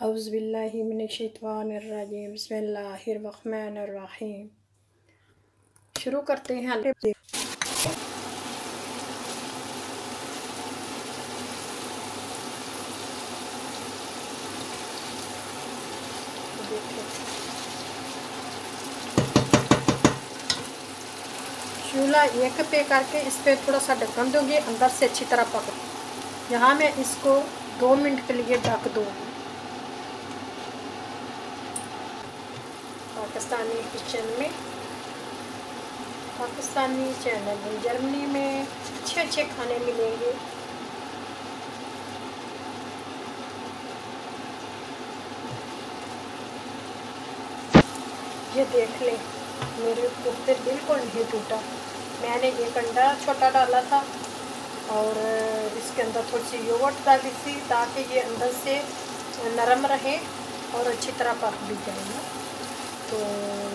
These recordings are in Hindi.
औज़ुबिल्लाहि मिनश्शैतानिर्रजीम बिस्मिल्लाहिर्रहमानिर्रहीम। शुरू करते हैं। चूल्हा एक पे करके इस पे थोड़ा सा ढक्कन दूंगी, अंदर से अच्छी तरह पक। यहाँ मैं इसको 2 मिनट के लिए ढक दूंगी। पाकिस्तानी किचन में, पाकिस्तानी चैनल में, जर्मनी में अच्छे अच्छे खाने मिलेंगे। ये देख लें, मेरे कोफ्ते बिल्कुल नहीं टूटा। मैंने एक अंडा छोटा डाला था और इसके अंदर थोड़ी सी योगर्ट डाली थी ताकि ये अंदर से नरम रहे और अच्छी तरह पक भी जाएगा। तो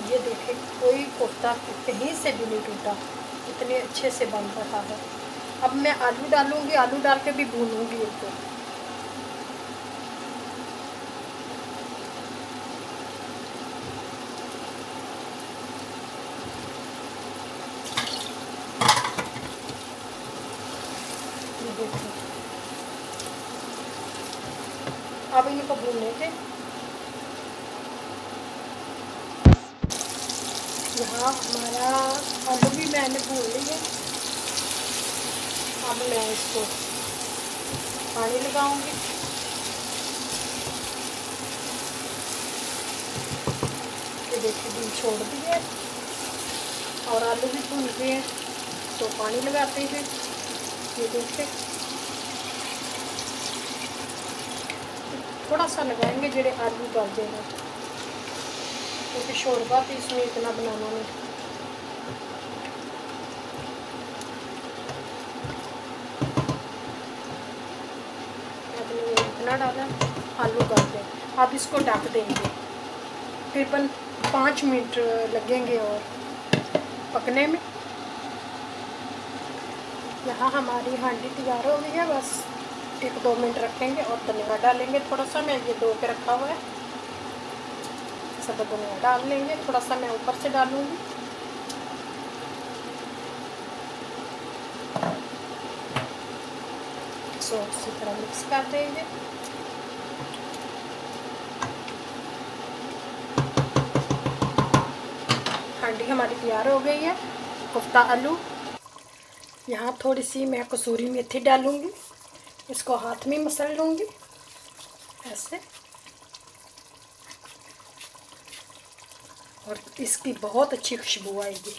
ये देखें, कोई कोफ्ता कहीं से भी नहीं टूटा, इतने अच्छे से बन रहा है। अब मैं आलू डालूँगी, आलू डाल के भी भूनूँगी इसको। अब इनको भूनने के यहाँ हमारा आलू भी मैंने भून लिया। अब मैं इसको पानी लगाऊंगी। ये देखिए, बीज छोड़ दिए और आलू भी भून गए, तो पानी लगाते हैं। ये देखिए, थोड़ा सा लगाएंगे जेड़े आलू गल जाएगा, क्योंकि शोरबा तो इसमें इतना बनाना नहीं। आपने इतना डाला, आलू गल गए। अब इसको ढक देंगे, तकरीबन 5 मिनट लगेंगे और पकने में। यहाँ हमारी हांडी तैयार हो गई है, बस 1-2 मिनट रखेंगे और धनिया डालेंगे थोड़ा सा। मैं ये धो के रखा हुआ है, सब धनिया डाल लेंगे। थोड़ा सा मैं ऊपर से डालूंगी। इसको अच्छी तरह मिक्स कर देंगे। हांडी हमारी तैयार हो गई है, कोफ्ता आलू। यहाँ थोड़ी सी मैं कसूरी मेथी डालूंगी, इसको हाथ में मसल लूँगी ऐसे, और इसकी बहुत अच्छी खुशबू आएगी।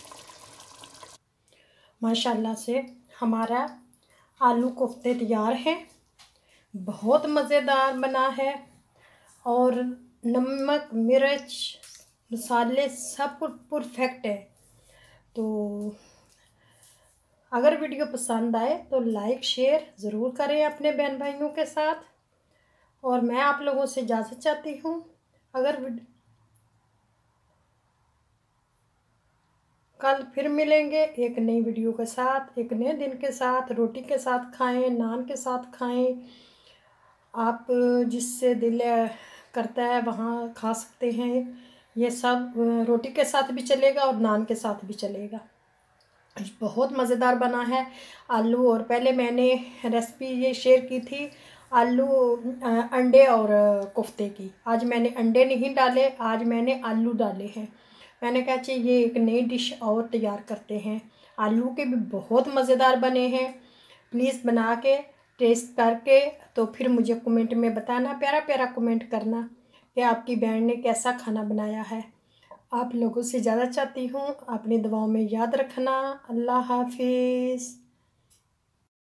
माशाल्लाह से हमारा आलू कोफ्ते तैयार हैं। बहुत मज़ेदार बना है और नमक मिर्च मसाले सब कुछ परफेक्ट है। तो अगर वीडियो पसंद आए तो लाइक शेयर ज़रूर करें अपने बहन भाइयों के साथ। और मैं आप लोगों से इजाज़त चाहती हूँ। कल फिर मिलेंगे एक नई वीडियो के साथ, एक नए दिन के साथ। रोटी के साथ खाएं, नान के साथ खाएं, आप जिससे दिल करता है वहाँ खा सकते हैं। ये सब रोटी के साथ भी चलेगा और नान के साथ भी चलेगा। बहुत मज़ेदार बना है आलू। और पहले मैंने रेसिपी ये शेयर की थी आलू अंडे और कोफ्ते की। आज मैंने अंडे नहीं डाले, आज मैंने आलू डाले हैं। मैंने कहा चाहिए ये एक नई डिश और तैयार करते हैं। आलू के भी बहुत मज़ेदार बने हैं। प्लीज़ बना के टेस्ट करके तो फिर मुझे कमेंट में बताना, प्यारा प्यारा कमेंट करना कि आपकी बहन ने कैसा खाना बनाया है। आप लोगों से ज़्यादा चाहती हूँ, अपनी दुआओं में याद रखना। अल्लाह हाफिज़।